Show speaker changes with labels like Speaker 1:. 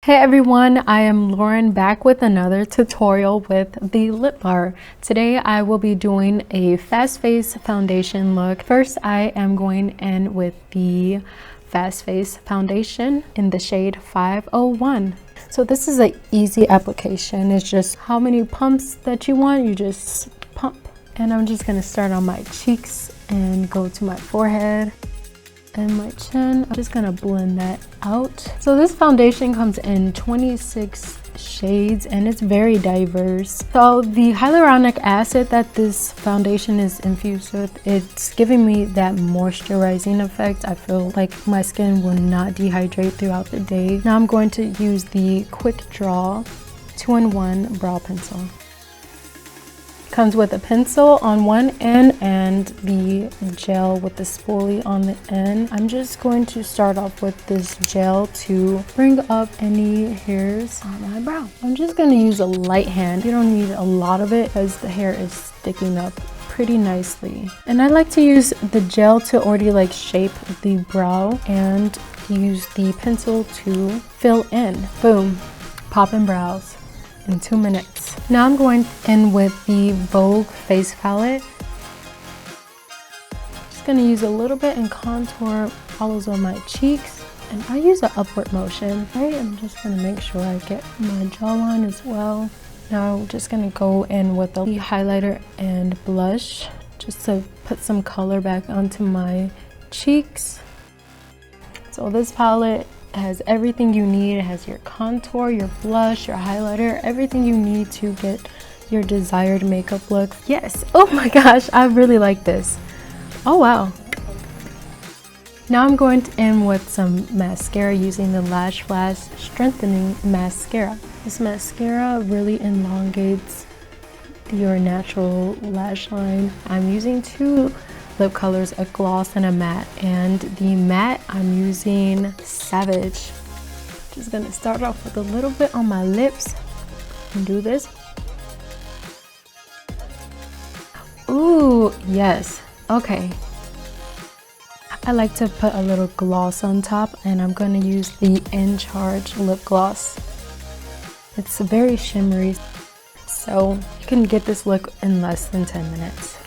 Speaker 1: Hey everyone, I am Lauren back with another tutorial with the lip bar. Today I will be doing a fast face foundation look. First I am going in with the fast face foundation in the shade 501. So this is an easy application. It's just how many pumps that you want, you just pump. And I'm just going to start on my cheeks and go to my forehead and my chin. I'm just gonna blend that out. So this foundation comes in 26 shades and it's very diverse. So the hyaluronic acid that this foundation is infused with, it's giving me that moisturizing effect. I feel like my skin will not dehydrate throughout the day. Now I'm going to use the Quick Draw 2-in-1 brow pencil. Comes with a pencil on one end and the gel with the spoolie on the end. I'm just going to start off with this gel to bring up any hairs on my brow. I'm just going to use a light hand. You don't need a lot of it because the hair is sticking up pretty nicely. And I like to use the gel to already like shape the brow and use the pencil to fill in. Boom, popping brows in 2 minutes. Now I'm going in with the Vogue face palette. Just gonna use a little bit and contour hollows on my cheeks. And I use an upward motion, right? I'm just gonna make sure I get my jawline as well. Now I'm just gonna go in with the highlighter and blush just to put some color back onto my cheeks. So this palette has everything you need. It has your contour, your blush, your highlighter, everything you need to get your desired makeup look. Yes, oh my gosh, I really like this. Oh wow. Now I'm going in with some mascara using the Lash Flash Strengthening Mascara. This mascara really elongates your natural lash line. I'm using two lip colors, a gloss and a matte, and the matte I'm using Savage. Just gonna start off with a little bit on my lips and do this. Ooh, yes, okay. I like to put a little gloss on top and I'm gonna use the In Charge lip gloss. It's very shimmery, so you can get this look in less than 10 minutes.